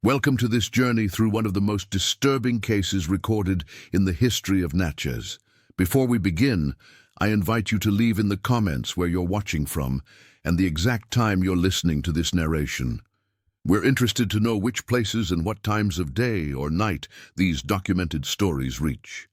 Welcome to this journey through one of the most disturbing cases recorded in the history of Natchez. Before we begin, I invite you to leave in the comments where you're watching from and the exact time you're listening to this narration. We're interested to know which places and what times of day or night these documented stories reach.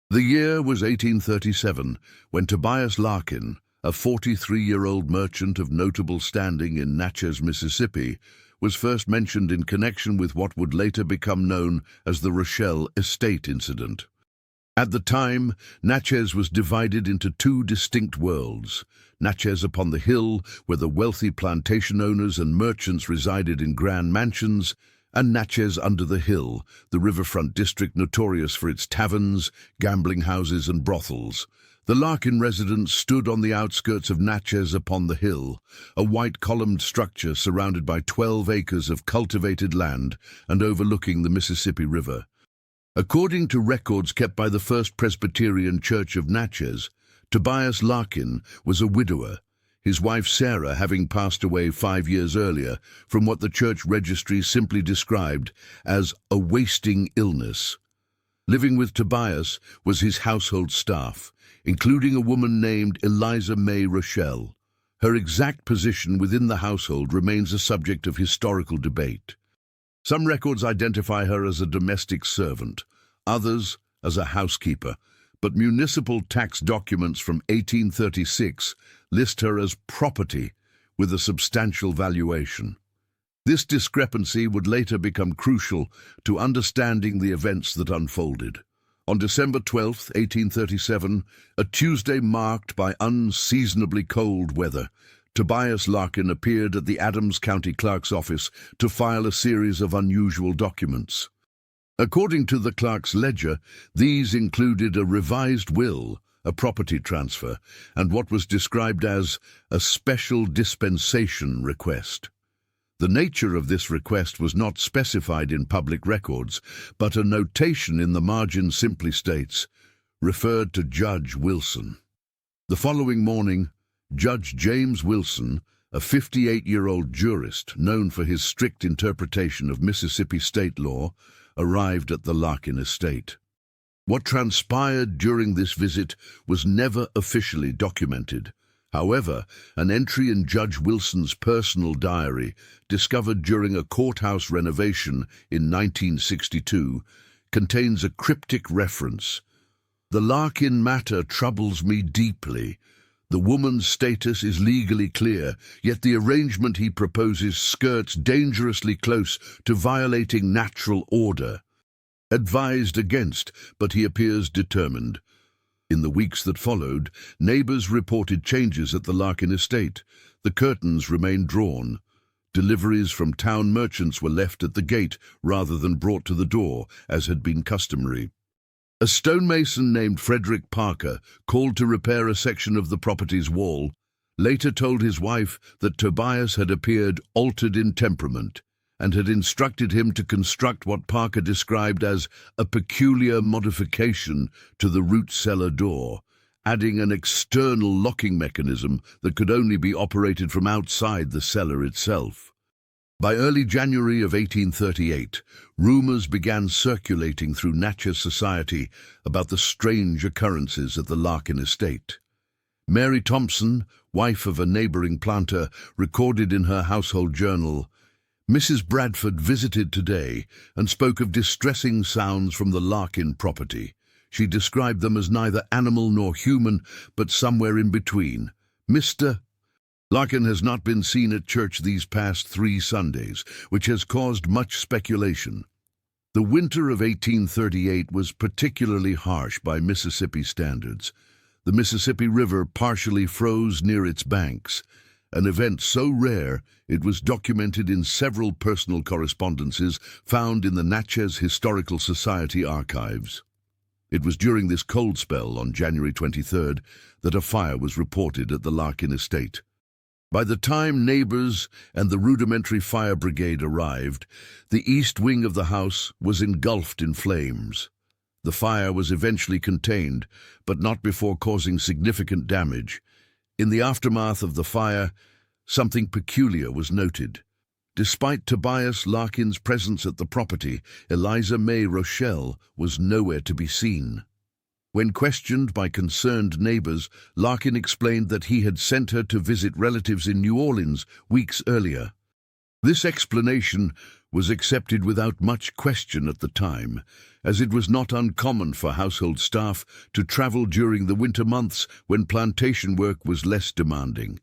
The year was 1837, when Tobias Larkin, a 43-year-old merchant of notable standing in Natchez, Mississippi, was first mentioned in connection with what would later become known as the Rochelle Estate incident. At the time, Natchez was divided into two distinct worlds: Natchez upon the hill, where the wealthy plantation owners and merchants resided in grand mansions, and Natchez under the hill, the riverfront district notorious for its taverns, gambling houses and brothels. The Larkin residence stood on the outskirts of Natchez upon the hill, a white-columned structure surrounded by 12 acres of cultivated land and overlooking the Mississippi River. According to records kept by the First Presbyterian Church of Natchez, Tobias Larkin was a widower, his wife Sarah having passed away 5 years earlier from what the church registry simply described as a wasting illness. Living with Tobias was his household staff, including a woman named Eliza May Rochelle. Her exact position within the household remains a subject of historical debate. Some records identify her as a domestic servant, others as a housekeeper, but municipal tax documents from 1836 list her as property with a substantial valuation. This discrepancy would later become crucial to understanding the events that unfolded. On December 12, 1837, a Tuesday marked by unseasonably cold weather, Tobias Larkin appeared at the Adams County Clerk's office to file a series of unusual documents. According to the clerk's ledger, these included a revised will, a property transfer, and what was described as a special dispensation request. The nature of this request was not specified in public records, but a notation in the margin simply states, "Referred to Judge Wilson." The following morning, Judge James Wilson, a 58-year-old jurist known for his strict interpretation of Mississippi state law, arrived at the Larkin estate. What transpired during this visit was never officially documented. However, an entry in Judge Wilson's personal diary, discovered during a courthouse renovation in 1962, contains a cryptic reference. "The Larkin matter troubles me deeply. The woman's status is legally clear, yet the arrangement he proposes skirts dangerously close to violating natural order. Advised against, but he appears determined." In the weeks that followed, neighbors reported changes at the Larkin estate. The curtains remained drawn. Deliveries from town merchants were left at the gate rather than brought to the door, as had been customary. A stonemason named Frederick Parker, called to repair a section of the property's wall, later told his wife that Tobias had appeared altered in temperament and had instructed him to construct what Parker described as a peculiar modification to the root cellar door, adding an external locking mechanism that could only be operated from outside the cellar itself. By early January of 1838, rumors began circulating through Natchez society about the strange occurrences at the Larkin estate. Mary Thompson, wife of a neighboring planter, recorded in her household journal, "Mrs. Bradford visited today and spoke of distressing sounds from the Larkin property. She described them as neither animal nor human, but somewhere in between. Mr. Larkin has not been seen at church these past 3 Sundays, which has caused much speculation." The winter of 1838 was particularly harsh by Mississippi standards. The Mississippi River partially froze near its banks, an event so rare it was documented in several personal correspondences found in the Natchez Historical Society archives. It was during this cold spell on January 23rd that a fire was reported at the Larkin estate. By the time neighbors and the rudimentary fire brigade arrived, the east wing of the house was engulfed in flames. The fire was eventually contained, but not before causing significant damage. In the aftermath of the fire, something peculiar was noted. Despite Tobias Larkin's presence at the property, Eliza May Rochelle was nowhere to be seen. When questioned by concerned neighbors, Larkin explained that he had sent her to visit relatives in New Orleans weeks earlier. This explanation was accepted without much question at the time, as it was not uncommon for household staff to travel during the winter months when plantation work was less demanding.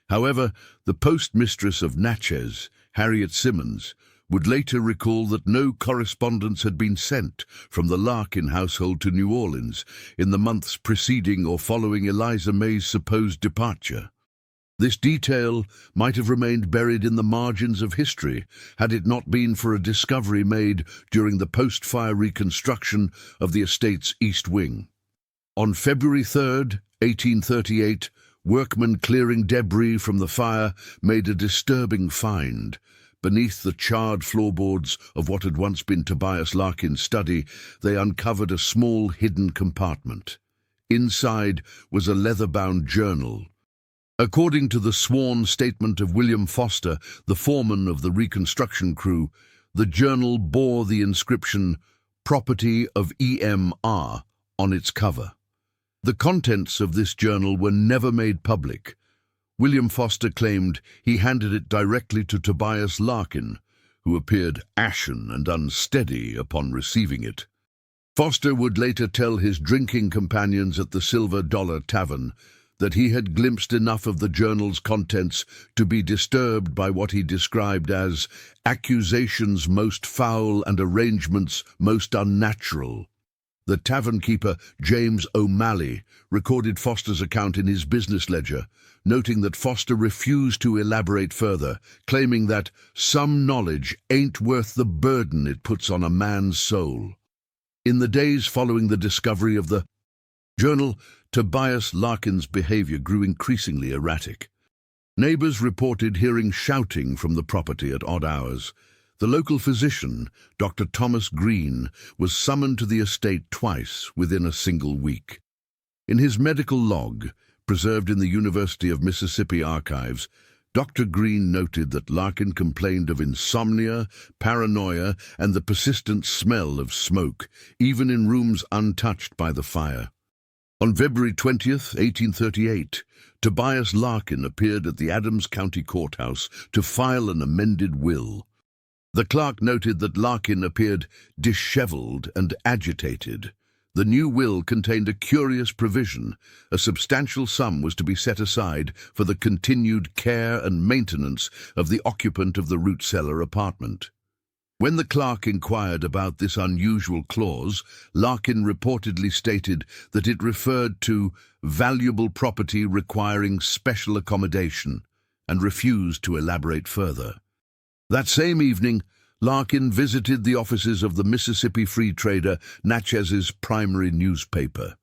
However, the postmistress of Natchez, Harriet Simmons, would later recall that no correspondence had been sent from the Larkin household to New Orleans in the months preceding or following Eliza May's supposed departure. This detail might have remained buried in the margins of history had it not been for a discovery made during the post-fire reconstruction of the estate's east wing. On February 3, 1838, workmen clearing debris from the fire made a disturbing find. Beneath the charred floorboards of what had once been Tobias Larkin's study, they uncovered a small hidden compartment. Inside was a leather-bound journal. According to the sworn statement of William Foster, the foreman of the reconstruction crew, the journal bore the inscription, "Property of EMR," on its cover. The contents of this journal were never made public. William Foster claimed he handed it directly to Tobias Larkin, who appeared ashen and unsteady upon receiving it. Foster would later tell his drinking companions at the Silver Dollar Tavern that he had glimpsed enough of the journal's contents to be disturbed by what he described as accusations most foul and arrangements most unnatural. The tavern keeper, James O'Malley, recorded Foster's account in his business ledger, noting that Foster refused to elaborate further, claiming that some knowledge ain't worth the burden it puts on a man's soul. In the days following the discovery of the journal, Tobias Larkin's behavior grew increasingly erratic. Neighbors reported hearing shouting from the property at odd hours. The local physician, Dr. Thomas Green, was summoned to the estate twice within a single week. In his medical log, preserved in the University of Mississippi archives, Dr. Green noted that Larkin complained of insomnia, paranoia, and the persistent smell of smoke, even in rooms untouched by the fire. On February 20th, 1838, Tobias Larkin appeared at the Adams County Courthouse to file an amended will. The clerk noted that Larkin appeared disheveled and agitated. The new will contained a curious provision. A substantial sum was to be set aside for the continued care and maintenance of the occupant of the root cellar apartment. When the clerk inquired about this unusual clause, Larkin reportedly stated that it referred to valuable property requiring special accommodation, and refused to elaborate further. That same evening, Larkin visited the offices of the Mississippi Free Trader, Natchez's primary newspaper.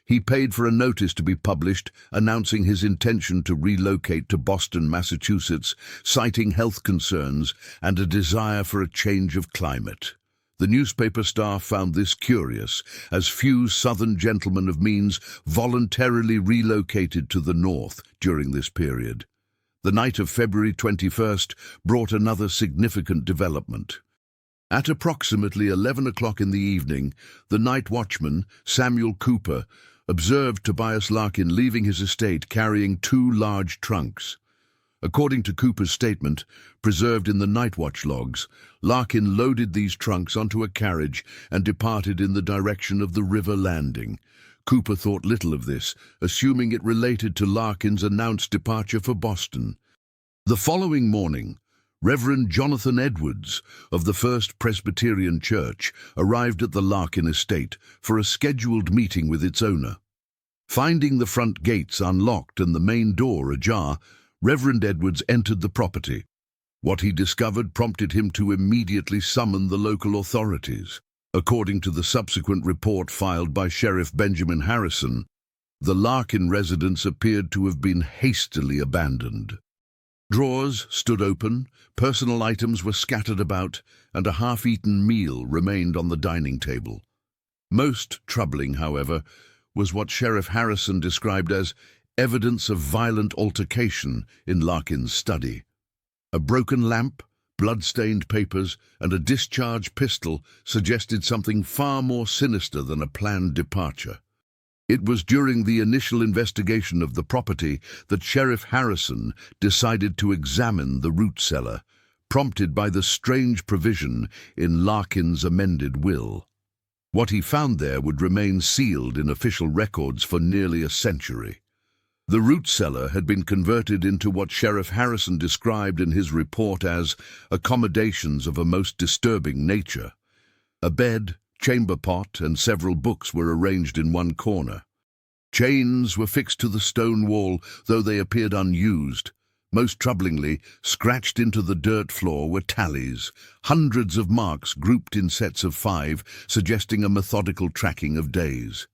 He paid for a notice to be published announcing his intention to relocate to Boston, Massachusetts, citing health concerns and a desire for a change of climate. The newspaper staff found this curious, as few Southern gentlemen of means voluntarily relocated to the north during this period. The night of February 21st brought another significant development. At approximately 11 o'clock in the evening, the night watchman, Samuel Cooper, observed Tobias Larkin leaving his estate carrying 2 large trunks. According to Cooper's statement, preserved in the night watch logs, Larkin loaded these trunks onto a carriage and departed in the direction of the river landing. Cooper thought little of this, assuming it related to Larkin's announced departure for Boston. The following morning, Reverend Jonathan Edwards of the First Presbyterian Church arrived at the Larkin estate for a scheduled meeting with its owner. Finding the front gates unlocked and the main door ajar, Reverend Edwards entered the property. What he discovered prompted him to immediately summon the local authorities. According to the subsequent report filed by Sheriff Benjamin Harrison, the Larkin residence appeared to have been hastily abandoned. Drawers stood open, personal items were scattered about, and a half-eaten meal remained on the dining table. Most troubling, however, was what Sheriff Harrison described as evidence of violent altercation in Larkin's study. A broken lamp, Blood-stained papers and a discharged pistol suggested something far more sinister than a planned departure. It was during the initial investigation of the property that Sheriff Harrison decided to examine the root cellar, prompted by the strange provision in Larkin's amended will. What he found there would remain sealed in official records for nearly a century. The root cellar had been converted into what Sheriff Harrison described in his report as accommodations of a most disturbing nature. A bed, chamber pot, and several books were arranged in one corner. Chains were fixed to the stone wall, though they appeared unused. Most troublingly, scratched into the dirt floor were tallies, hundreds of marks grouped in sets of 5, suggesting a methodical tracking of days.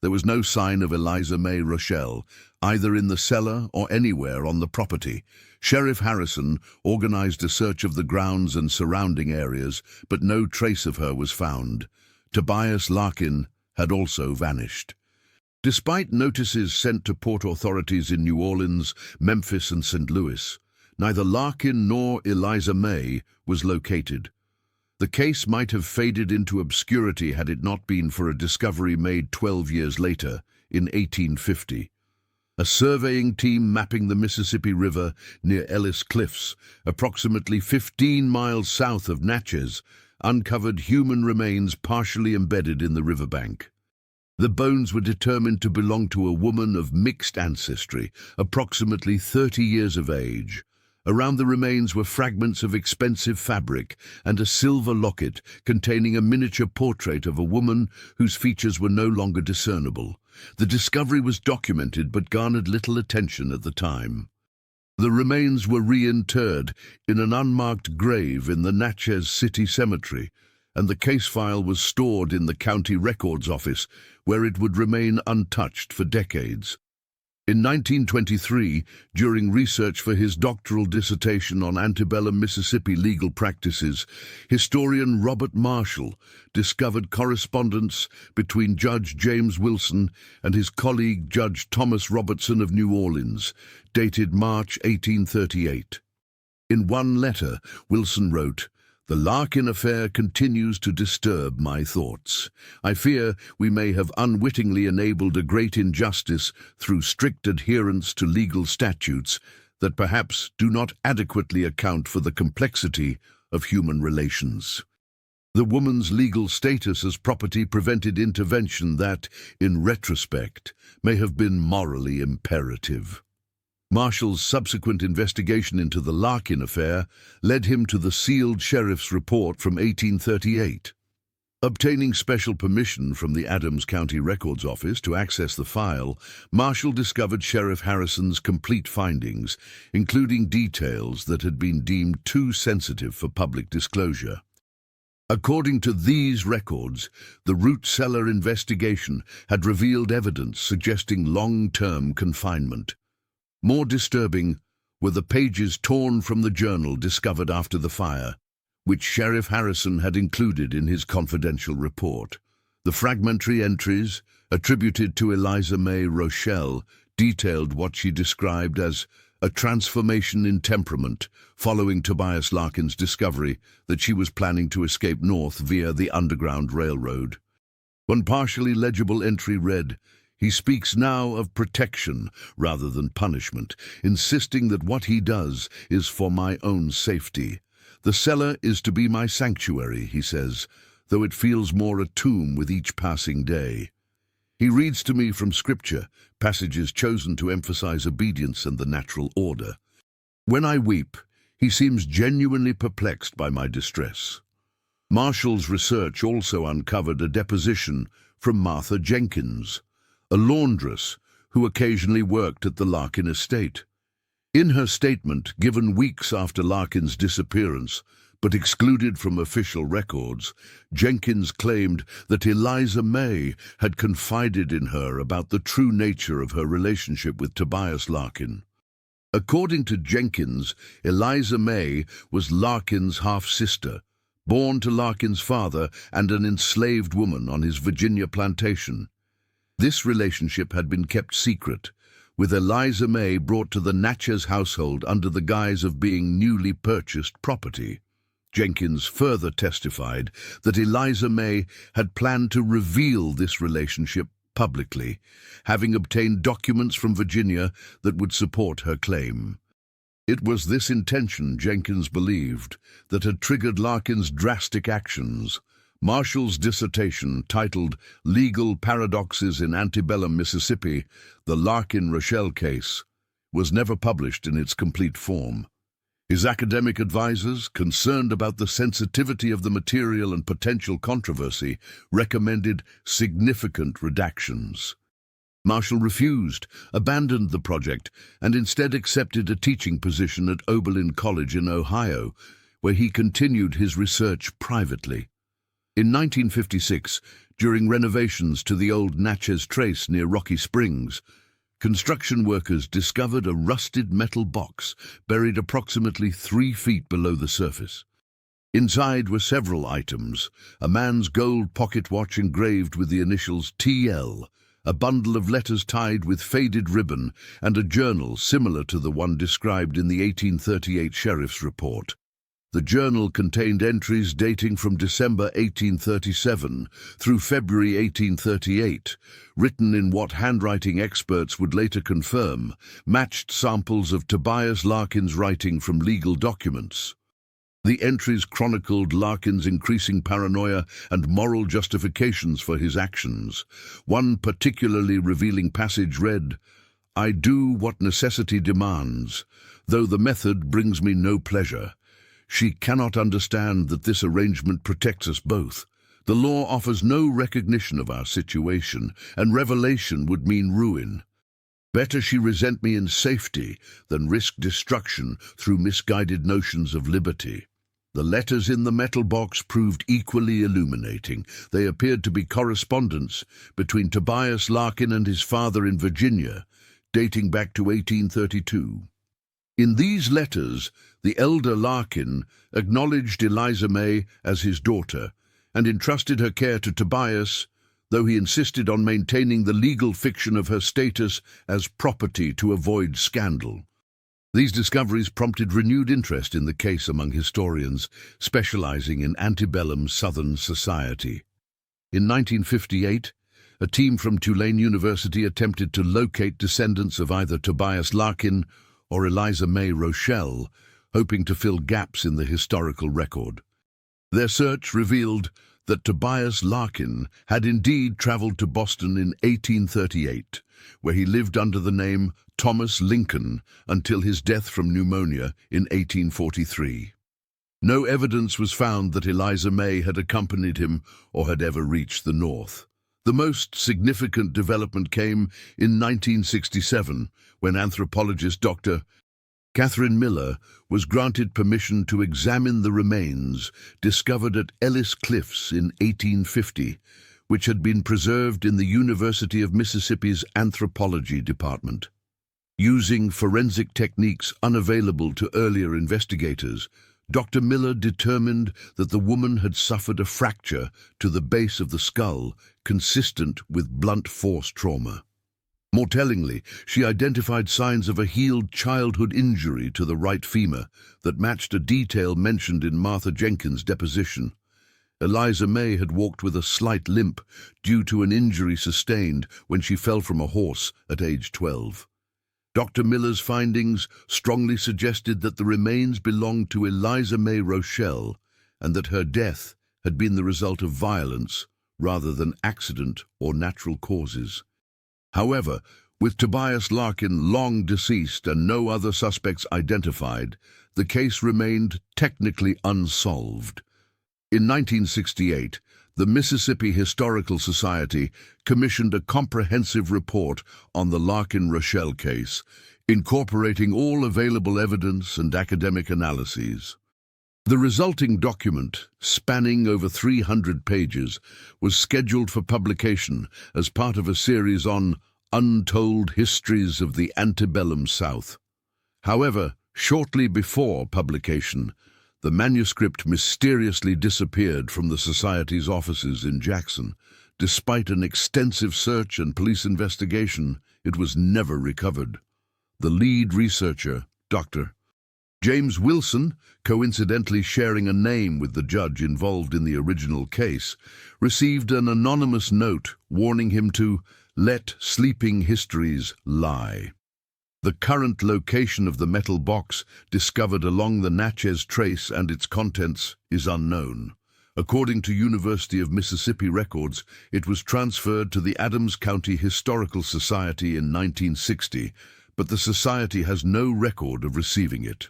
There was no sign of Eliza May Rochelle, either in the cellar or anywhere on the property. Sheriff Harrison organized a search of the grounds and surrounding areas, but no trace of her was found. Tobias Larkin had also vanished. Despite notices sent to port authorities in New Orleans, Memphis, and St. Louis, neither Larkin nor Eliza May was located. The case might have faded into obscurity had it not been for a discovery made 12 years later, in 1850. A surveying team mapping the Mississippi River near Ellis Cliffs, approximately 15 miles south of Natchez, uncovered human remains partially embedded in the riverbank. The bones were determined to belong to a woman of mixed ancestry, approximately 30 years of age. Around the remains were fragments of expensive fabric and a silver locket containing a miniature portrait of a woman whose features were no longer discernible. The discovery was documented but garnered little attention at the time. The remains were reinterred in an unmarked grave in the Natchez City Cemetery, and the case file was stored in the county records office, where it would remain untouched for decades. In 1923, during research for his doctoral dissertation on antebellum Mississippi legal practices, historian Robert Marshall discovered correspondence between Judge James Wilson and his colleague Judge Thomas Robertson of New Orleans, dated March 1838. In one letter, Wilson wrote, "The Larkin affair continues to disturb my thoughts. I fear we may have unwittingly enabled a great injustice through strict adherence to legal statutes that perhaps do not adequately account for the complexity of human relations. The woman's legal status as property prevented intervention that, in retrospect, may have been morally imperative." Marshall's subsequent investigation into the Larkin affair led him to the sealed sheriff's report from 1838. Obtaining special permission from the Adams County Records Office to access the file, Marshall discovered Sheriff Harrison's complete findings, including details that had been deemed too sensitive for public disclosure. According to these records, the root cellar investigation had revealed evidence suggesting long-term confinement. More disturbing were the pages torn from the journal discovered after the fire, which Sheriff Harrison had included in his confidential report. The fragmentary entries, attributed to Eliza May Rochelle, detailed what she described as a transformation in temperament following Tobias Larkin's discovery that she was planning to escape north via the Underground Railroad. One partially legible entry read, "He speaks now of protection rather than punishment, insisting that what he does is for my own safety. The cellar is to be my sanctuary," he says, "though it feels more a tomb with each passing day." He reads to me from Scripture, passages chosen to emphasize obedience and the natural order. When I weep, he seems genuinely perplexed by my distress. Marshall's research also uncovered a deposition from Martha Jenkins, a laundress who occasionally worked at the Larkin estate. In her statement, given weeks after Larkin's disappearance, but excluded from official records, Jenkins claimed that Eliza May had confided in her about the true nature of her relationship with Tobias Larkin. According to Jenkins, Eliza May was Larkin's half-sister, born to Larkin's father and an enslaved woman on his Virginia plantation. This relationship had been kept secret, with Eliza May brought to the Natchez household under the guise of being newly purchased property. Jenkins further testified that Eliza May had planned to reveal this relationship publicly, having obtained documents from Virginia that would support her claim. It was this intention, Jenkins believed, that had triggered Larkin's drastic actions. Marshall's dissertation, titled Legal Paradoxes in Antebellum Mississippi, the Larkin-Rochelle Case, was never published in its complete form. His academic advisors, concerned about the sensitivity of the material and potential controversy, recommended significant redactions. Marshall refused, abandoned the project, and instead accepted a teaching position at Oberlin College in Ohio, where he continued his research privately. In 1956, during renovations to the old Natchez Trace near Rocky Springs, construction workers discovered a rusted metal box buried approximately 3 feet below the surface. Inside were several items: a man's gold pocket watch engraved with the initials TL, a bundle of letters tied with faded ribbon, and a journal similar to the one described in the 1838 sheriff's report. The journal contained entries dating from December 1837 through February 1838, written in what handwriting experts would later confirm matched samples of Tobias Larkin's writing from legal documents. The entries chronicled Larkin's increasing paranoia and moral justifications for his actions. One particularly revealing passage read, "I do what necessity demands, though the method brings me no pleasure. She cannot understand that this arrangement protects us both. The law offers no recognition of our situation, and revelation would mean ruin. Better she resent me in safety than risk destruction through misguided notions of liberty." The letters in the metal box proved equally illuminating. They appeared to be correspondence between Tobias Larkin and his father in Virginia, dating back to 1832. In these letters, the elder Larkin acknowledged Eliza May as his daughter and entrusted her care to Tobias, though he insisted on maintaining the legal fiction of her status as property to avoid scandal. These discoveries prompted renewed interest in the case among historians specializing in antebellum Southern society. In 1958, a team from Tulane University attempted to locate descendants of either Tobias Larkin or Eliza May Rochelle, hoping to fill gaps in the historical record. Their search revealed that Tobias Larkin had indeed traveled to Boston in 1838, where he lived under the name Thomas Lincoln until his death from pneumonia in 1843. No evidence was found that Eliza May had accompanied him or had ever reached the North. The most significant development came in 1967, when anthropologist Dr. Catherine Miller was granted permission to examine the remains discovered at Ellis Cliffs in 1850, which had been preserved in the University of Mississippi's Anthropology Department. Using forensic techniques unavailable to earlier investigators, Dr. Miller determined that the woman had suffered a fracture to the base of the skull consistent with blunt force trauma. More tellingly, she identified signs of a healed childhood injury to the right femur that matched a detail mentioned in Martha Jenkins' deposition. Eliza May had walked with a slight limp due to an injury sustained when she fell from a horse at age 12. Dr. Miller's findings strongly suggested that the remains belonged to Eliza May Rochelle and that her death had been the result of violence rather than accident or natural causes. However, with Tobias Larkin long deceased and no other suspects identified, the case remained technically unsolved. In 1968, the Mississippi Historical Society commissioned a comprehensive report on the Larkin-Rochelle case, incorporating all available evidence and academic analyses. The resulting document, spanning over 300 pages, was scheduled for publication as part of a series on Untold Histories of the Antebellum South. However, shortly before publication, the manuscript mysteriously disappeared from the Society's offices in Jackson. Despite an extensive search and police investigation, it was never recovered. The lead researcher, Dr. James Wilson, coincidentally sharing a name with the judge involved in the original case, received an anonymous note warning him to let sleeping histories lie. The current location of the metal box discovered along the Natchez Trace and its contents is unknown. According to University of Mississippi records, it was transferred to the Adams County Historical Society in 1960, but the society has no record of receiving it.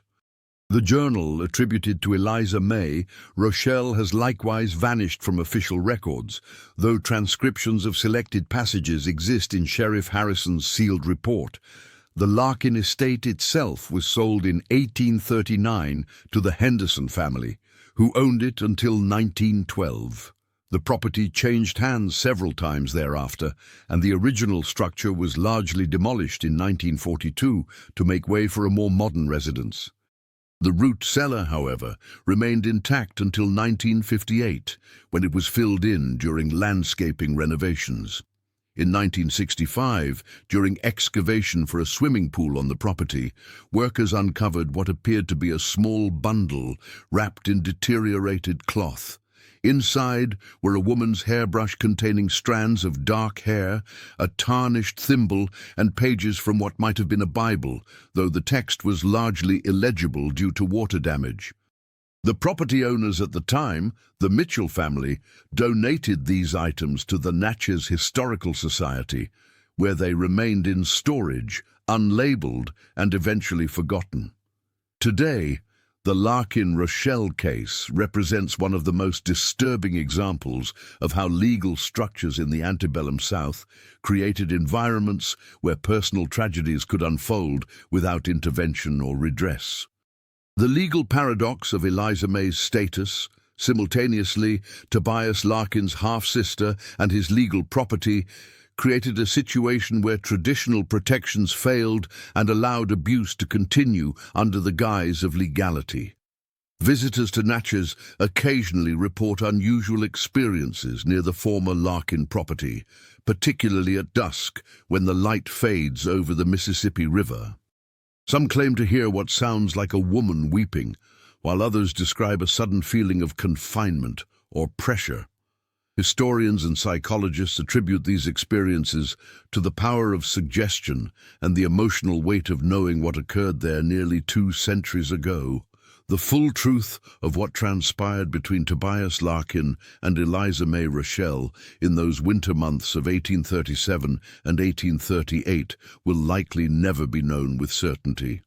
The journal, attributed to Eliza May Rochelle, has likewise vanished from official records, though transcriptions of selected passages exist in Sheriff Harrison's sealed report. The Larkin estate itself was sold in 1839 to the Henderson family, who owned it until 1912. The property changed hands several times thereafter, and the original structure was largely demolished in 1942 to make way for a more modern residence. The root cellar, however, remained intact until 1958, when it was filled in during landscaping renovations. In 1965, during excavation for a swimming pool on the property, workers uncovered what appeared to be a small bundle wrapped in deteriorated cloth. Inside were a woman's hairbrush containing strands of dark hair, a tarnished thimble, and pages from what might have been a Bible, though the text was largely illegible due to water damage. The property owners at the time, the Mitchell family, donated these items to the Natchez Historical Society, where they remained in storage, unlabeled, and eventually forgotten. Today, the Larkin Rochelle case represents one of the most disturbing examples of how legal structures in the antebellum South created environments where personal tragedies could unfold without intervention or redress. The legal paradox of Eliza May's status, simultaneously Tobias Larkin's half-sister and his legal property, created a situation where traditional protections failed and allowed abuse to continue under the guise of legality. Visitors to Natchez occasionally report unusual experiences near the former Larkin property, particularly at dusk when the light fades over the Mississippi River. Some claim to hear what sounds like a woman weeping, while others describe a sudden feeling of confinement or pressure. Historians and psychologists attribute these experiences to the power of suggestion and the emotional weight of knowing what occurred there nearly 2 centuries ago. The full truth of what transpired between Tobias Larkin and Eliza May Rochelle in those winter months of 1837 and 1838 will likely never be known with certainty.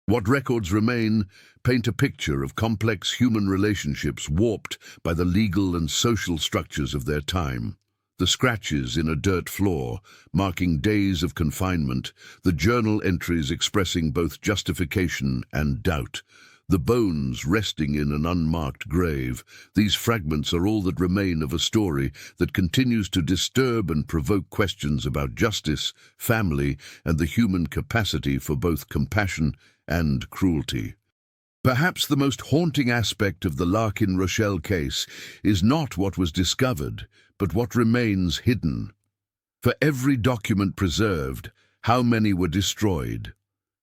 What records remain paint a picture of complex human relationships warped by the legal and social structures of their time. The scratches in a dirt floor, marking days of confinement, the journal entries expressing both justification and doubt, the bones resting in an unmarked grave, these fragments are all that remain of a story that continues to disturb and provoke questions about justice, family, and the human capacity for both compassion and cruelty. Perhaps the most haunting aspect of the Larkin Rochelle case is not what was discovered, but what remains hidden. For every document preserved, how many were destroyed?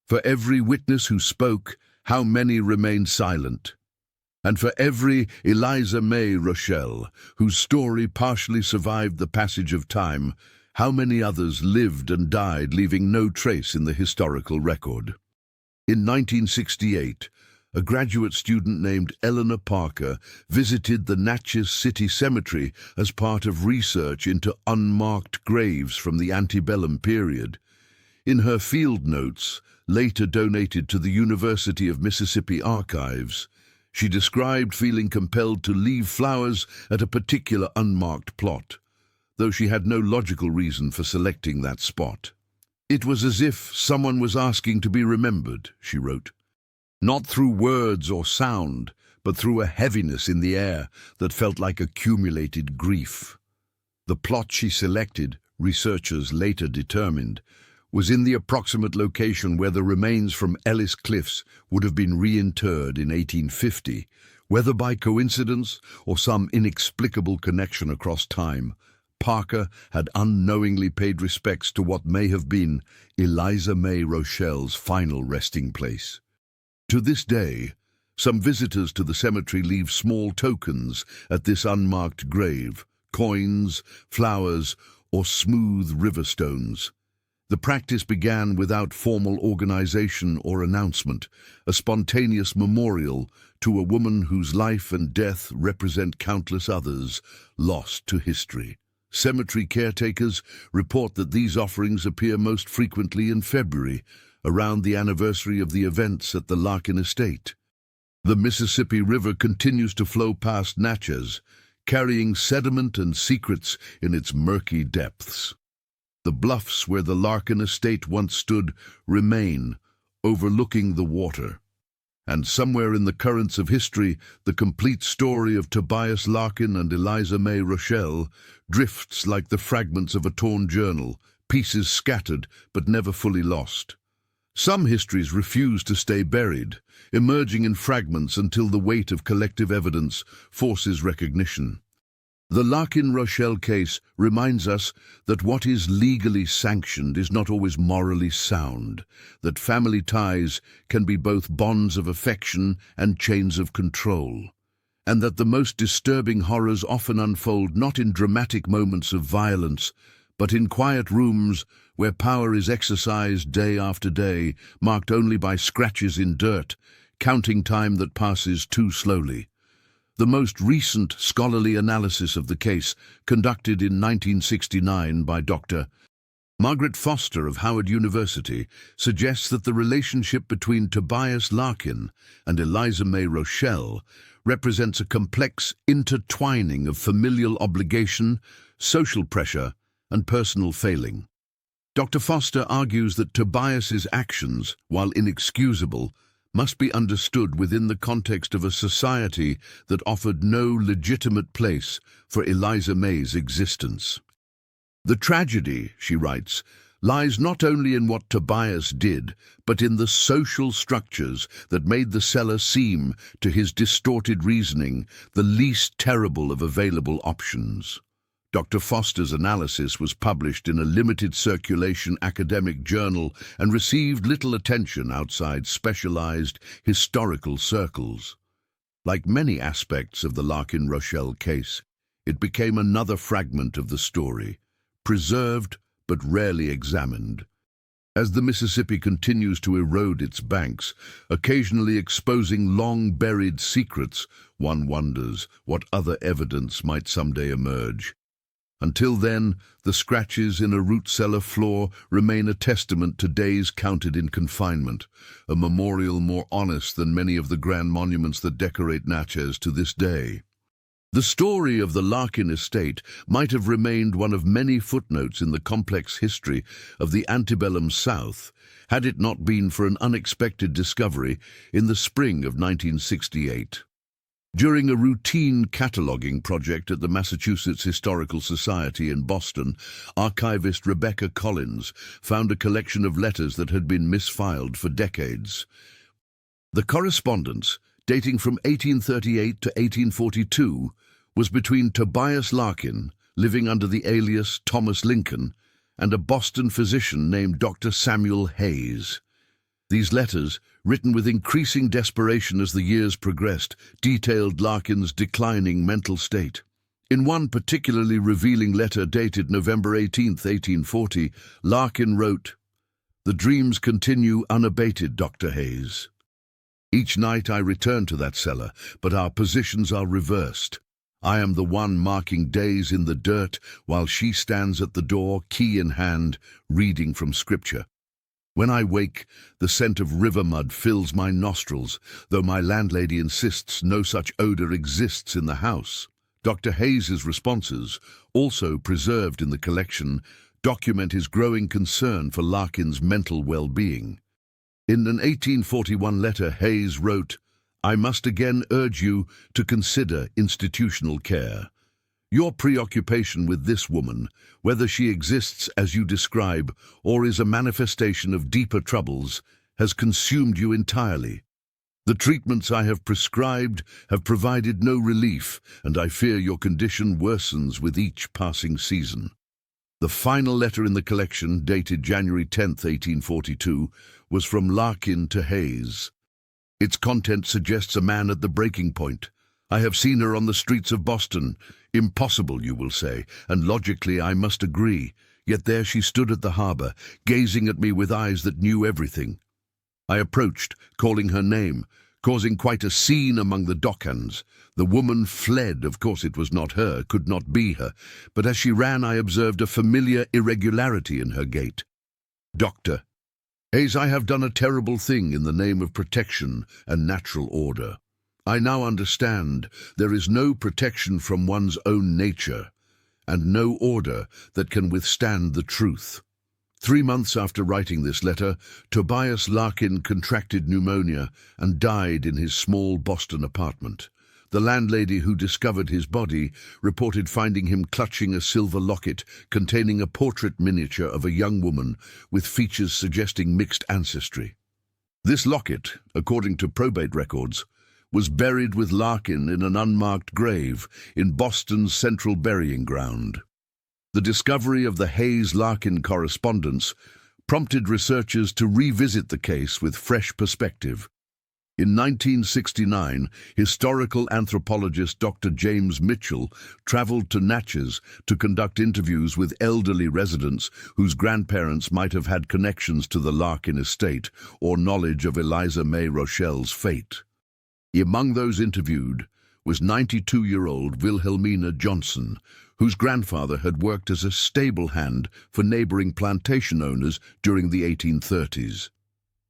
For every witness who spoke, how many remained silent? And for every Eliza May Rochelle, whose story partially survived the passage of time, how many others lived and died, leaving no trace in the historical record? In 1968, a graduate student named Eleanor Parker visited the Natchez City Cemetery as part of research into unmarked graves from the antebellum period. In her field notes, later donated to the University of Mississippi Archives, she described feeling compelled to leave flowers at a particular unmarked plot, though she had no logical reason for selecting that spot. It was as if someone was asking to be remembered, she wrote, not through words or sound, but through a heaviness in the air that felt like accumulated grief. The plot she selected, researchers later determined, was in the approximate location where the remains from Ellis Cliffs would have been reinterred in 1850, whether by coincidence or some inexplicable connection across time. Parker had unknowingly paid respects to what may have been Eliza May Rochelle's final resting place. To this day, some visitors to the cemetery leave small tokens at this unmarked grave, coins, flowers, or smooth river stones. The practice began without formal organization or announcement, a spontaneous memorial to a woman whose life and death represent countless others lost to history. Cemetery caretakers report that these offerings appear most frequently in February, around the anniversary of the events at the Larkin estate. The Mississippi River continues to flow past Natchez, carrying sediment and secrets in its murky depths. The bluffs where the Larkin estate once stood remain, overlooking the water. And somewhere in the currents of history, the complete story of Tobias Larkin and Eliza May Rochelle drifts like the fragments of a torn journal, pieces scattered but never fully lost. Some histories refuse to stay buried, emerging in fragments until the weight of collective evidence forces recognition. The Larkin-Rochelle case reminds us that what is legally sanctioned is not always morally sound, that family ties can be both bonds of affection and chains of control, and that the most disturbing horrors often unfold not in dramatic moments of violence, but in quiet rooms where power is exercised day after day, marked only by scratches in dirt, counting time that passes too slowly. The most recent scholarly analysis of the case, conducted in 1969 by Dr. Margaret Foster of Howard University, suggests that the relationship between Tobias Larkin and Eliza May Rochelle represents a complex intertwining of familial obligation, social pressure, and personal failing. Dr. Foster argues that Tobias's actions, while inexcusable, must be understood within the context of a society that offered no legitimate place for Eliza May's existence. The tragedy, she writes, lies not only in what Tobias did, but in the social structures that made the seller seem, to his distorted reasoning, the least terrible of available options. Dr. Foster's analysis was published in a limited circulation academic journal and received little attention outside specialized historical circles. Like many aspects of the Larkin-Rochelle case, it became another fragment of the story, preserved but rarely examined. As the Mississippi continues to erode its banks, occasionally exposing long-buried secrets, one wonders what other evidence might someday emerge. Until then, the scratches in a root-cellar floor remain a testament to days counted in confinement, a memorial more honest than many of the grand monuments that decorate Natchez to this day. The story of the Larkin estate might have remained one of many footnotes in the complex history of the antebellum South, had it not been for an unexpected discovery in the spring of 1968. During a routine cataloging project at the Massachusetts Historical Society in Boston, archivist Rebecca Collins found a collection of letters that had been misfiled for decades. The correspondence, dating from 1838 to 1842, was between Tobias Larkin, living under the alias Thomas Lincoln, and a Boston physician named Dr. Samuel Hayes. These letters, written with increasing desperation as the years progressed, detailed Larkin's declining mental state. In one particularly revealing letter dated November 18, 1840, Larkin wrote, "The dreams continue unabated, Dr. Hayes. Each night I return to that cellar, but our positions are reversed. I am the one marking days in the dirt, while she stands at the door, key in hand, reading from Scripture. When I wake, the scent of river mud fills my nostrils, though my landlady insists no such odor exists in the house." Dr. Hayes's responses, also preserved in the collection, document his growing concern for Larkin's mental well-being. In an 1841 letter, Hayes wrote, "I must again urge you to consider institutional care. Your preoccupation with this woman, whether she exists as you describe or is a manifestation of deeper troubles, has consumed you entirely. The treatments I have prescribed have provided no relief, and I fear your condition worsens with each passing season." The final letter in the collection, dated January 10, 1842, was from Larkin to Hayes. Its content suggests a man at the breaking point. I have seen her on the streets of Boston. Impossible, you will say, and logically I must agree. Yet there she stood at the harbor, gazing at me with eyes that knew everything. I approached, calling her name, causing quite a scene among the dockhands. The woman fled. Of course it was not her, could not be her, but as she ran I observed a familiar irregularity in her gait. Doctor, Hayes, I have done a terrible thing in the name of protection and natural order. I now understand there is no protection from one's own nature, and no order that can withstand the truth. 3 months after writing this letter, Tobias Larkin contracted pneumonia and died in his small Boston apartment. The landlady who discovered his body reported finding him clutching a silver locket containing a portrait miniature of a young woman with features suggesting mixed ancestry. This locket, according to probate records, was buried with Larkin in an unmarked grave in Boston's central burying ground. The discovery of the Hayes-Larkin correspondence prompted researchers to revisit the case with fresh perspective. In 1969, historical anthropologist Dr. James Mitchell traveled to Natchez to conduct interviews with elderly residents whose grandparents might have had connections to the Larkin estate or knowledge of Eliza May Rochelle's fate. Among those interviewed was 92-year-old Wilhelmina Johnson, whose grandfather had worked as a stable hand for neighboring plantation owners during the 1830s.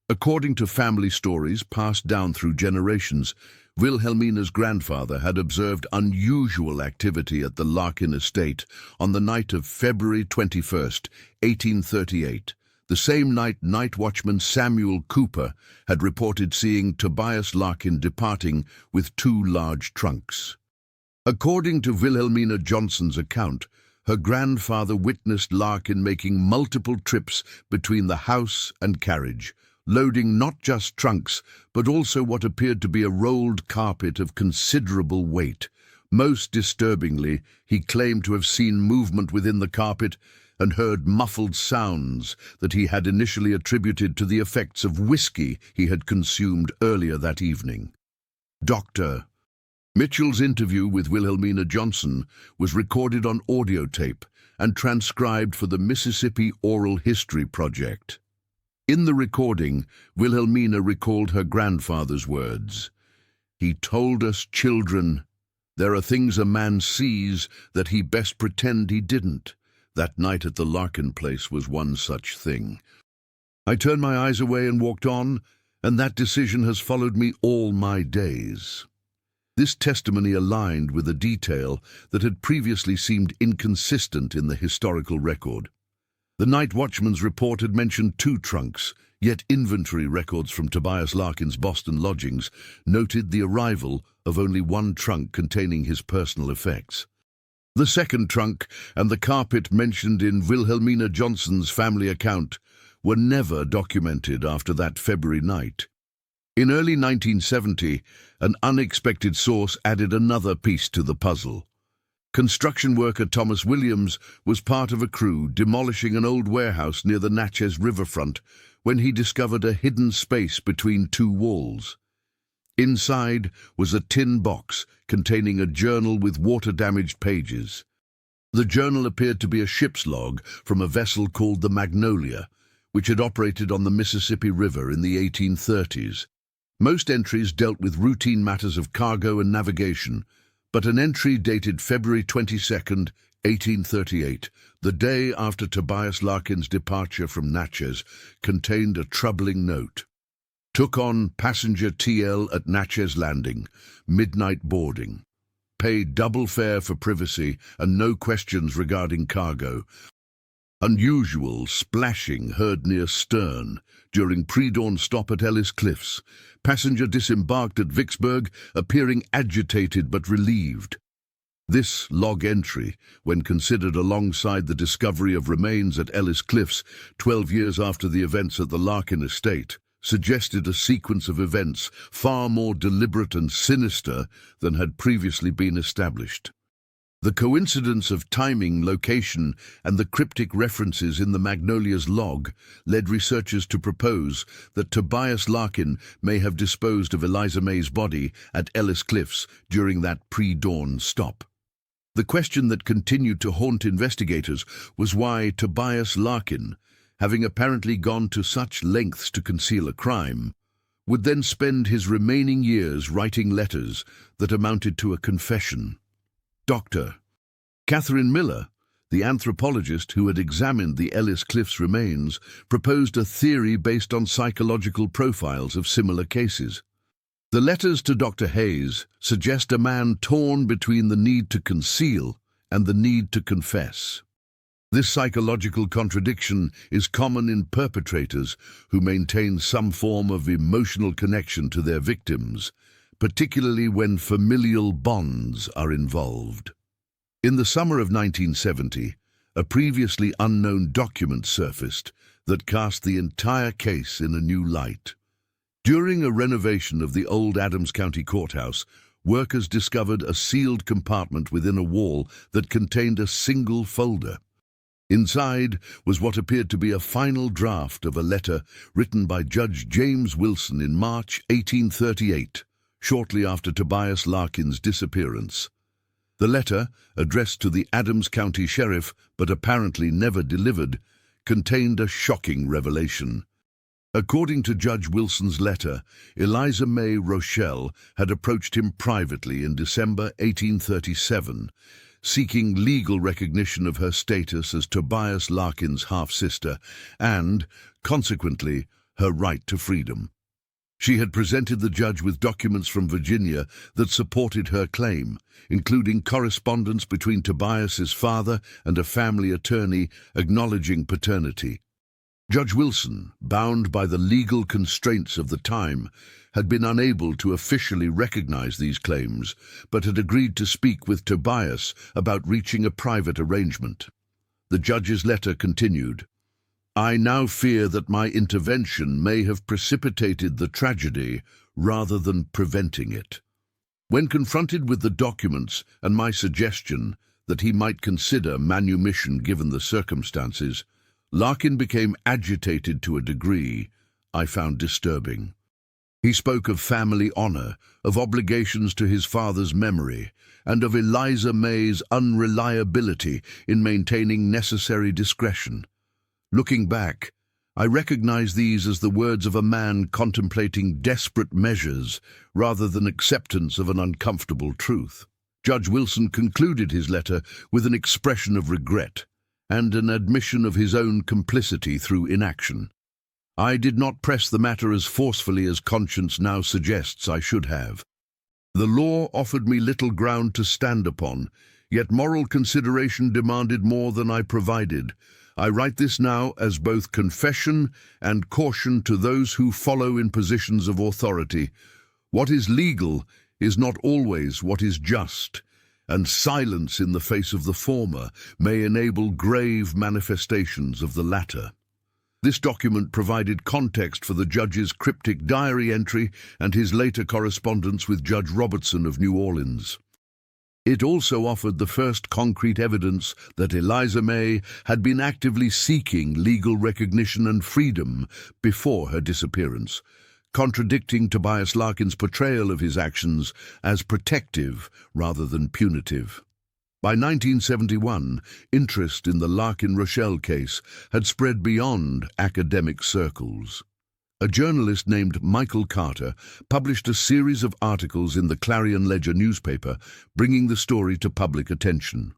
According to family stories passed down through generations, Wilhelmina's grandfather had observed unusual activity at the Larkin estate on the night of February 21, 1838, the same night night watchman Samuel Cooper had reported seeing Tobias Larkin departing with 2 large trunks. According to Wilhelmina Johnson's account, her grandfather witnessed Larkin making multiple trips between the house and carriage, loading not just trunks, but also what appeared to be a rolled carpet of considerable weight. Most disturbingly, he claimed to have seen movement within the carpet and heard muffled sounds that he had initially attributed to the effects of whiskey he had consumed earlier that evening. Dr. Mitchell's interview with Wilhelmina Johnson was recorded on audio tape and transcribed for the Mississippi Oral History Project. In the recording, Wilhelmina recalled her grandfather's words. "He told us children, there are things a man sees that he best pretend he didn't. That night at the Larkin place was one such thing. I turned my eyes away and walked on, and that decision has followed me all my days." This testimony aligned with a detail that had previously seemed inconsistent in the historical record. The night watchman's report had mentioned 2 trunks, yet inventory records from Tobias Larkin's Boston lodgings noted the arrival of only 1 trunk containing his personal effects. The second trunk and the carpet mentioned in Wilhelmina Johnson's family account were never documented after that February night. In early 1970, an unexpected source added another piece to the puzzle. Construction worker Thomas Williams was part of a crew demolishing an old warehouse near the Natchez riverfront when he discovered a hidden space between 2 walls. Inside was a tin box containing a journal with water-damaged pages. The journal appeared to be a ship's log from a vessel called the Magnolia, which had operated on the Mississippi River in the 1830s. Most entries dealt with routine matters of cargo and navigation, but an entry dated February 22, 1838, the day after Tobias Larkin's departure from Natchez, contained a troubling note. Took on passenger TL at Natchez Landing, midnight boarding. Paid double fare for privacy and no questions regarding cargo. Unusual splashing heard near stern during pre-dawn stop at Ellis Cliffs. Passenger disembarked at Vicksburg, appearing agitated but relieved. This log entry, when considered alongside the discovery of remains at Ellis Cliffs 12 years after the events at the Larkin estate, suggested a sequence of events far more deliberate and sinister than had previously been established. The coincidence of timing, location, and the cryptic references in the Magnolia's log led researchers to propose that Tobias Larkin may have disposed of Eliza May's body at Ellis Cliffs during that pre-dawn stop. The question that continued to haunt investigators was why Tobias Larkin, having apparently gone to such lengths to conceal a crime, would then spend his remaining years writing letters that amounted to a confession. Dr. Catherine Miller, the anthropologist who had examined the Ellis Cliffs remains, proposed a theory based on psychological profiles of similar cases. The letters to Dr. Hayes suggest a man torn between the need to conceal and the need to confess. This psychological contradiction is common in perpetrators who maintain some form of emotional connection to their victims, particularly when familial bonds are involved. In the summer of 1970, a previously unknown document surfaced that cast the entire case in a new light. During a renovation of the old Adams County Courthouse, workers discovered a sealed compartment within a wall that contained a single folder. Inside was what appeared to be a final draft of a letter written by Judge James Wilson in March 1838. Shortly after Tobias Larkin's disappearance. The letter, addressed to the Adams County Sheriff but apparently never delivered, contained a shocking revelation. According to Judge Wilson's letter, Eliza May Rochelle had approached him privately in December 1837, seeking legal recognition of her status as Tobias Larkin's half-sister and, consequently, her right to freedom. She had presented the judge with documents from Virginia that supported her claim, including correspondence between Tobias's father and a family attorney acknowledging paternity. Judge Wilson, bound by the legal constraints of the time, had been unable to officially recognize these claims, but had agreed to speak with Tobias about reaching a private arrangement. The judge's letter continued, "I now fear that my intervention may have precipitated the tragedy rather than preventing it." When confronted with the documents and my suggestion that he might consider manumission given the circumstances, Larkin became agitated to a degree I found disturbing. He spoke of family honor, of obligations to his father's memory, and of Eliza May's unreliability in maintaining necessary discretion. Looking back, I recognize these as the words of a man contemplating desperate measures rather than acceptance of an uncomfortable truth. Judge Wilson concluded his letter with an expression of regret and an admission of his own complicity through inaction. I did not press the matter as forcefully as conscience now suggests I should have. The law offered me little ground to stand upon, yet moral consideration demanded more than I provided. I write this now as both confession and caution to those who follow in positions of authority. What is legal is not always what is just, and silence in the face of the former may enable grave manifestations of the latter. This document provided context for the judge's cryptic diary entry and his later correspondence with Judge Robertson of New Orleans. It also offered the first concrete evidence that Eliza May had been actively seeking legal recognition and freedom before her disappearance, contradicting Tobias Larkin's portrayal of his actions as protective rather than punitive. By 1971, interest in the Larkin-Rochelle case had spread beyond academic circles. A journalist named Michael Carter published a series of articles in the Clarion Ledger newspaper, bringing the story to public attention.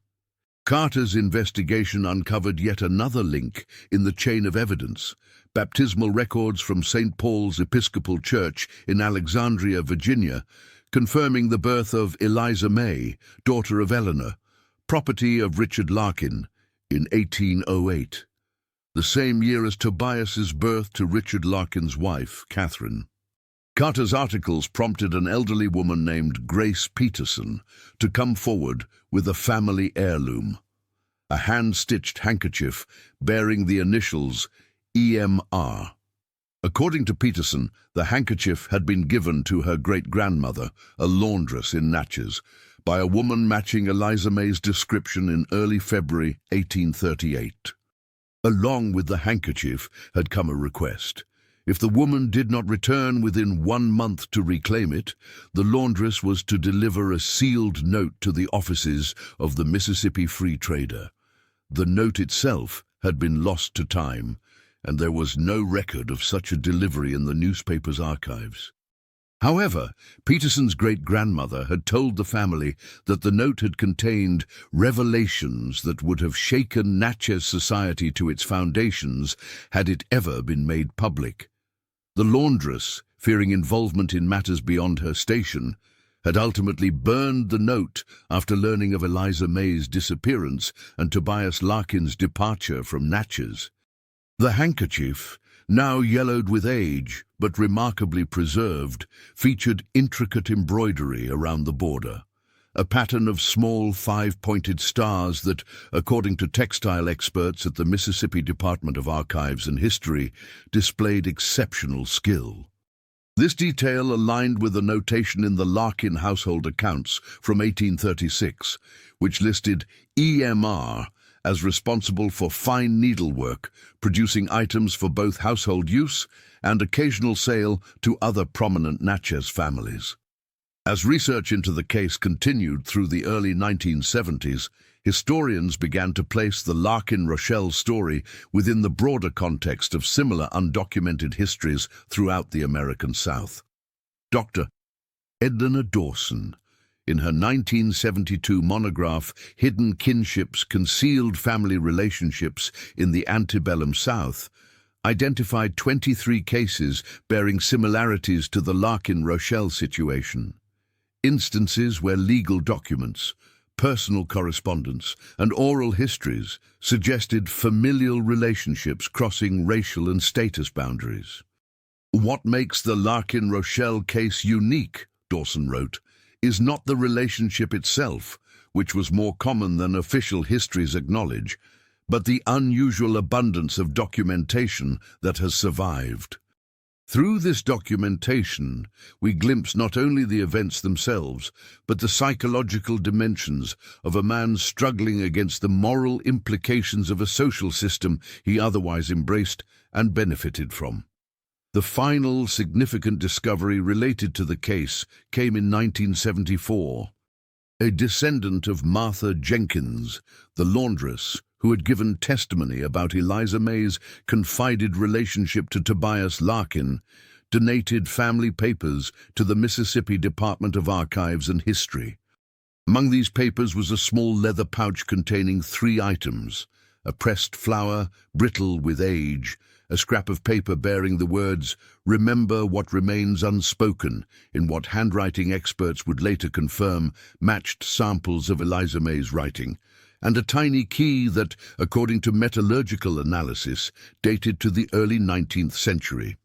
Carter's investigation uncovered yet another link in the chain of evidence: baptismal records from St. Paul's Episcopal Church in Alexandria, Virginia, confirming the birth of Eliza May, daughter of Eleanor, property of Richard Larkin, in 1808. The same year as Tobias's birth to Richard Larkin's wife, Catherine. Carter's articles prompted an elderly woman named Grace Peterson to come forward with a family heirloom, a hand-stitched handkerchief bearing the initials EMR. According to Peterson, the handkerchief had been given to her great-grandmother, a laundress in Natchez, by a woman matching Eliza May's description in early February 1838. Along with the handkerchief had come a request. If the woman did not return within 1 month to reclaim it, the laundress was to deliver a sealed note to the offices of the Mississippi Free Trader. The note itself had been lost to time, and there was no record of such a delivery in the newspaper's archives. However, Peterson's great-grandmother had told the family that the note had contained revelations that would have shaken Natchez society to its foundations had it ever been made public. The laundress, fearing involvement in matters beyond her station, had ultimately burned the note after learning of Eliza May's disappearance and Tobias Larkin's departure from Natchez. The handkerchief, now yellowed with age but remarkably preserved, featured intricate embroidery around the border, a pattern of small 5-pointed stars that, according to textile experts at the Mississippi Department of Archives and History, displayed exceptional skill. This detail aligned with the notation in the Larkin household accounts from 1836, which listed EMR as responsible for fine needlework, producing items for both household use and occasional sale to other prominent Natchez families. As research into the case continued through the early 1970s, historians began to place the Larkin-Rochelle story within the broader context of similar undocumented histories throughout the American South. Dr. Edna Dawson, in her 1972 monograph, Hidden Kinships, Concealed Family Relationships in the Antebellum South, identified 23 cases bearing similarities to the Larkin-Rochelle situation. Instances where legal documents, personal correspondence, and oral histories suggested familial relationships crossing racial and status boundaries. What makes the Larkin-Rochelle case unique, Dawson wrote, is not the relationship itself, which was more common than official histories acknowledge, but the unusual abundance of documentation that has survived. Through this documentation, we glimpse not only the events themselves, but the psychological dimensions of a man struggling against the moral implications of a social system he otherwise embraced and benefited from. The final significant discovery related to the case came in 1974. A descendant of Martha Jenkins, the laundress, who had given testimony about Eliza May's confided relationship to Tobias Larkin, donated family papers to the Mississippi Department of Archives and History. Among these papers was a small leather pouch containing 3 items: a pressed flower, brittle with age, a scrap of paper bearing the words, "Remember what remains unspoken," in what handwriting experts would later confirm matched samples of Eliza May's writing, and a tiny key that, according to metallurgical analysis, dated to the early 19th century.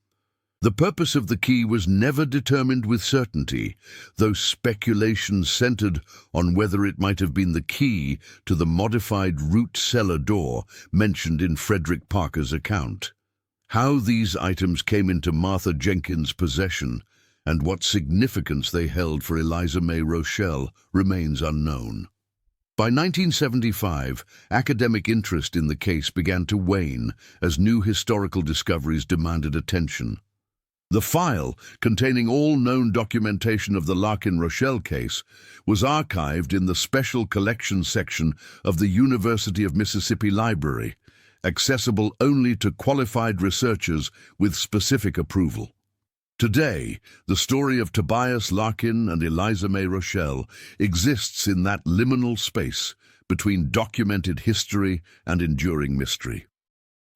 The purpose of the key was never determined with certainty, though speculation centered on whether it might have been the key to the modified root cellar door mentioned in Frederick Parker's account. How these items came into Martha Jenkins' possession and what significance they held for Eliza May Rochelle remains unknown. By 1975, academic interest in the case began to wane as new historical discoveries demanded attention. The file, containing all known documentation of the Larkin-Rochelle case, was archived in the Special Collections section of the University of Mississippi Library, accessible only to qualified researchers with specific approval. Today, the story of Tobias Larkin and Eliza May Rochelle exists in that liminal space between documented history and enduring mystery.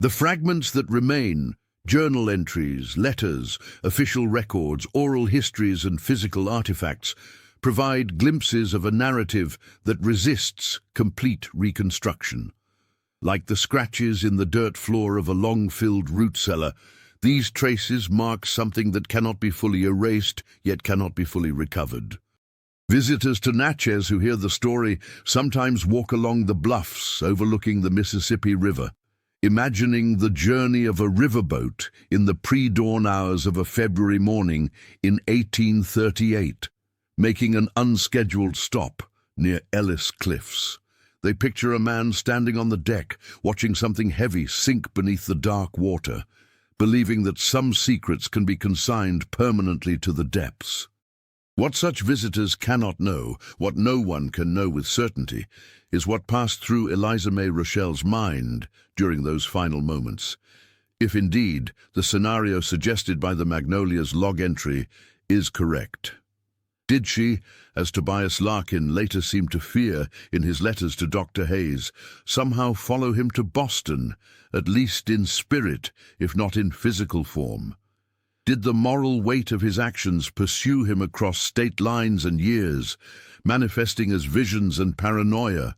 The fragments that remain, journal entries, letters, official records, oral histories, and physical artifacts, provide glimpses of a narrative that resists complete reconstruction. Like the scratches in the dirt floor of a long-filled root cellar, these traces mark something that cannot be fully erased, yet cannot be fully recovered. Visitors to Natchez who hear the story sometimes walk along the bluffs overlooking the Mississippi River, imagining the journey of a riverboat in the pre-dawn hours of a February morning in 1838, making an unscheduled stop near Ellis Cliffs. They picture a man standing on the deck, watching something heavy sink beneath the dark water, believing that some secrets can be consigned permanently to the depths. What such visitors cannot know, what no one can know with certainty, is what passed through Eliza May Rochelle's mind during those final moments. If indeed the scenario suggested by the Magnolia's log entry is correct. Did she, as Tobias Larkin later seemed to fear in his letters to Dr. Hayes, somehow follow him to Boston, at least in spirit, if not in physical form? Did the moral weight of his actions pursue him across state lines and years, manifesting as visions and paranoia?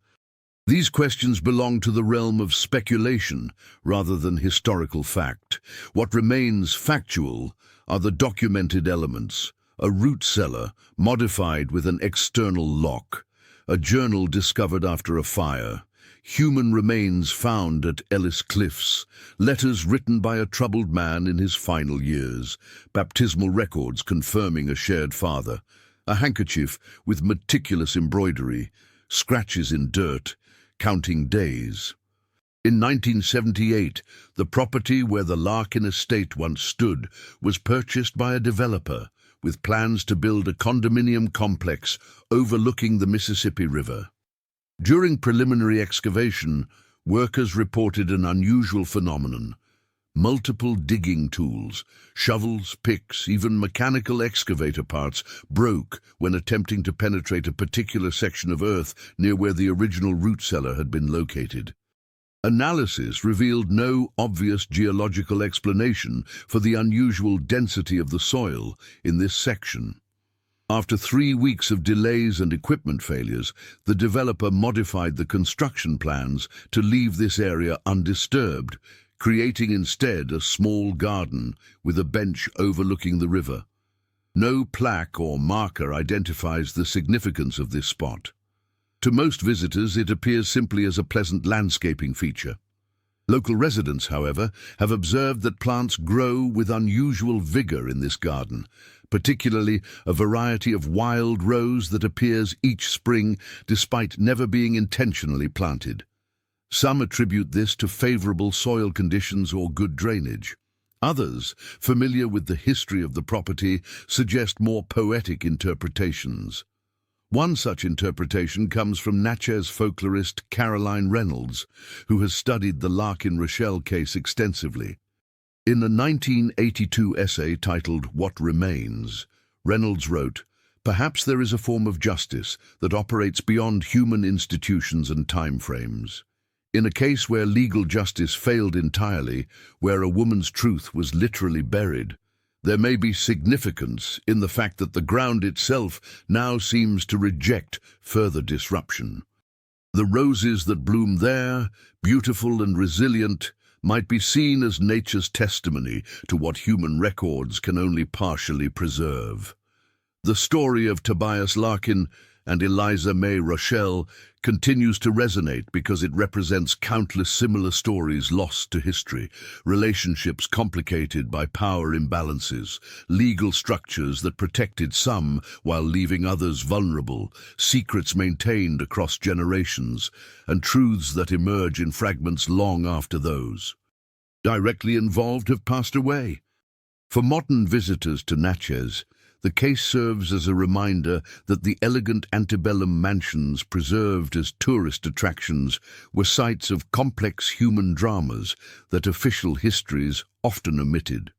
These questions belong to the realm of speculation rather than historical fact. What remains factual are the documented elements: a root cellar modified with an external lock, a journal discovered after a fire, human remains found at Ellis Cliffs, letters written by a troubled man in his final years, baptismal records confirming a shared father, a handkerchief with meticulous embroidery, scratches in dirt, counting days. In 1978, the property where the Larkin estate once stood was purchased by a developer with plans to build a condominium complex overlooking the Mississippi River. During preliminary excavation, workers reported an unusual phenomenon. Multiple digging tools, shovels, picks, even mechanical excavator parts broke when attempting to penetrate a particular section of earth near where the original root cellar had been located. Analysis revealed no obvious geological explanation for the unusual density of the soil in this section. After 3 weeks of delays and equipment failures, the developer modified the construction plans to leave this area undisturbed, creating instead a small garden with a bench overlooking the river. No plaque or marker identifies the significance of this spot. To most visitors, it appears simply as a pleasant landscaping feature. Local residents, however, have observed that plants grow with unusual vigor in this garden, particularly a variety of wild rose that appears each spring despite never being intentionally planted. Some attribute this to favorable soil conditions or good drainage. Others, familiar with the history of the property, suggest more poetic interpretations. One such interpretation comes from Natchez folklorist Caroline Reynolds, who has studied the Larkin Rochelle case extensively. In a 1982 essay titled "What Remains," Reynolds wrote, "Perhaps there is a form of justice that operates beyond human institutions and timeframes. In a case where legal justice failed entirely, where a woman's truth was literally buried, there may be significance in the fact that the ground itself now seems to reject further disruption. The roses that bloom there, beautiful and resilient, might be seen as nature's testimony to what human records can only partially preserve." The story of Tobias Larkin and Eliza May Rochelle continues to resonate because it represents countless similar stories lost to history, relationships complicated by power imbalances, legal structures that protected some while leaving others vulnerable, secrets maintained across generations, and truths that emerge in fragments long after those directly involved have passed away. For modern visitors to Natchez, the case serves as a reminder that the elegant antebellum mansions preserved as tourist attractions were sites of complex human dramas that official histories often omitted.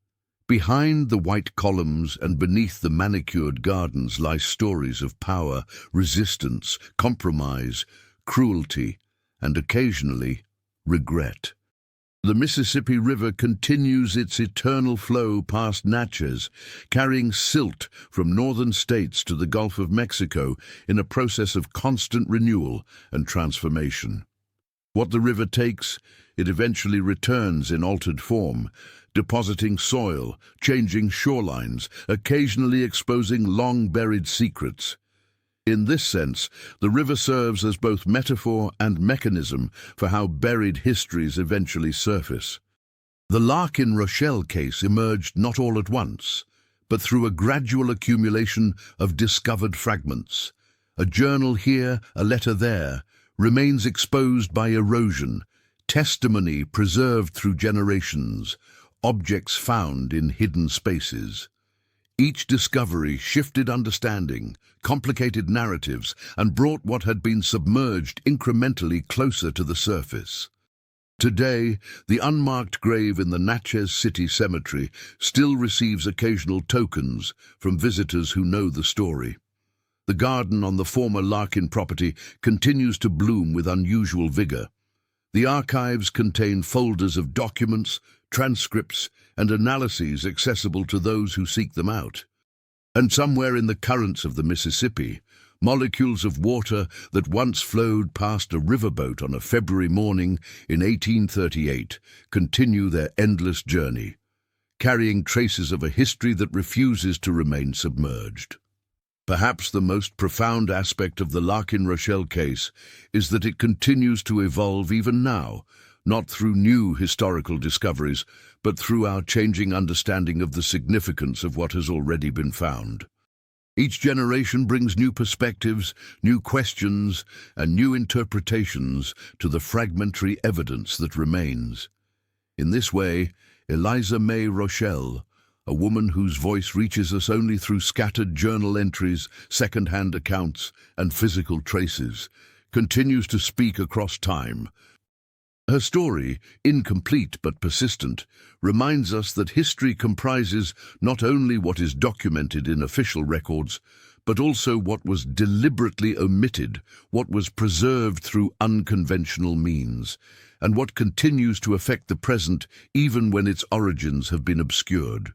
Behind the white columns and beneath the manicured gardens lie stories of power, resistance, compromise, cruelty, and occasionally regret. The Mississippi River continues its eternal flow past Natchez, carrying silt from northern states to the Gulf of Mexico in a process of constant renewal and transformation. What the river takes, it eventually returns in altered form, depositing soil, changing shorelines, occasionally exposing long-buried secrets. In this sense, the river serves as both metaphor and mechanism for how buried histories eventually surface. The Larkin Rochelle case emerged not all at once, but through a gradual accumulation of discovered fragments, A journal here, a letter there, remains exposed by erosion, testimony preserved through generations, objects found in hidden spaces. Each discovery shifted understanding, complicated narratives, and brought what had been submerged incrementally closer to the surface. Today, the unmarked grave in the Natchez city cemetery still receives occasional tokens from visitors who know the story. The garden on the former Larkin property continues to bloom with unusual vigor. The archives contain folders of documents, transcripts, and analyses accessible to those who seek them out. And somewhere in the currents of the Mississippi, molecules of water that once flowed past a riverboat on a February morning in 1838 continue their endless journey, carrying traces of a history that refuses to remain submerged. Perhaps the most profound aspect of the Larkin Rochelle case is that it continues to evolve even now, not through new historical discoveries, but through our changing understanding of the significance of what has already been found. Each generation brings new perspectives, new questions, and new interpretations to the fragmentary evidence that remains. In this way, Eliza May Rochelle, a woman whose voice reaches us only through scattered journal entries, second-hand accounts, and physical traces, continues to speak across time. Her story, incomplete but persistent, reminds us that history comprises not only what is documented in official records, but also what was deliberately omitted, what was preserved through unconventional means, and what continues to affect the present even when its origins have been obscured.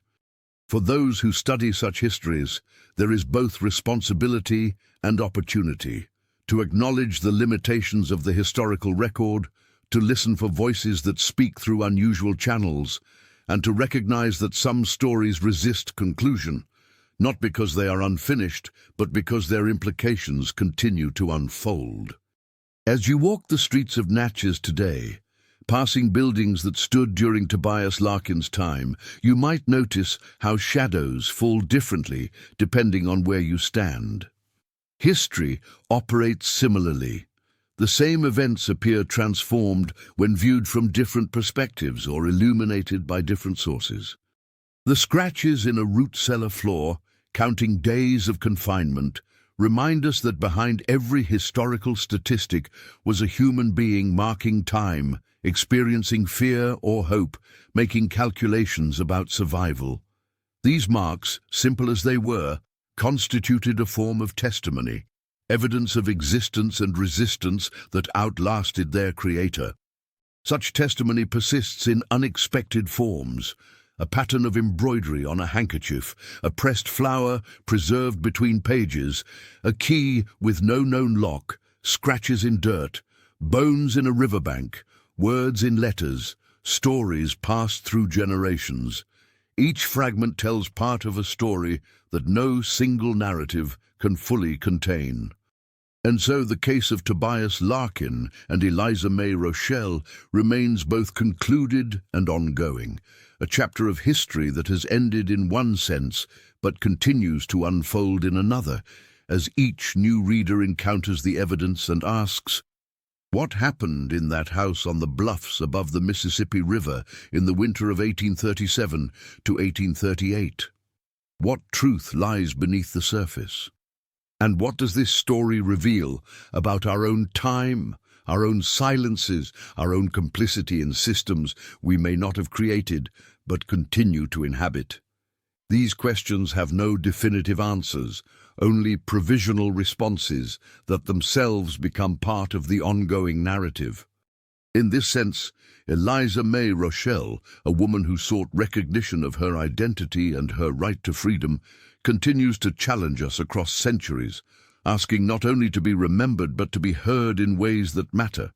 For those who study such histories, there is both responsibility and opportunity to acknowledge the limitations of the historical record, to listen for voices that speak through unusual channels, and to recognize that some stories resist conclusion, not because they are unfinished, but because their implications continue to unfold. As you walk the streets of Natchez today, passing buildings that stood during Tobias Larkin's time, you might notice how shadows fall differently depending on where you stand. History operates similarly. The same events appear transformed when viewed from different perspectives or illuminated by different sources. The scratches in a root cellar floor, counting days of confinement, remind us that behind every historical statistic was a human being marking time, experiencing fear or hope, making calculations about survival. These marks, simple as they were, constituted a form of testimony, evidence of existence and resistance that outlasted their creator. Such testimony persists in unexpected forms: a pattern of embroidery on a handkerchief, a pressed flower preserved between pages, a key with no known lock, scratches in dirt, bones in a riverbank, words in letters, stories passed through generations. Each fragment tells part of a story that no single narrative can fully contain. And so the case of Tobias Larkin and Eliza May Rochelle remains both concluded and ongoing, a chapter of history that has ended in one sense but continues to unfold in another, as each new reader encounters the evidence and asks, what happened in that house on the bluffs above the Mississippi River in the winter of 1837 to 1838? What truth lies beneath the surface? And what does this story reveal about our own time, our own silences, our own complicity in systems we may not have created, but continue to inhabit? These questions have no definitive answers, only provisional responses that themselves become part of the ongoing narrative. In this sense, Eliza May Rochelle, a woman who sought recognition of her identity and her right to freedom, continues to challenge us across centuries, asking not only to be remembered but to be heard in ways that matter.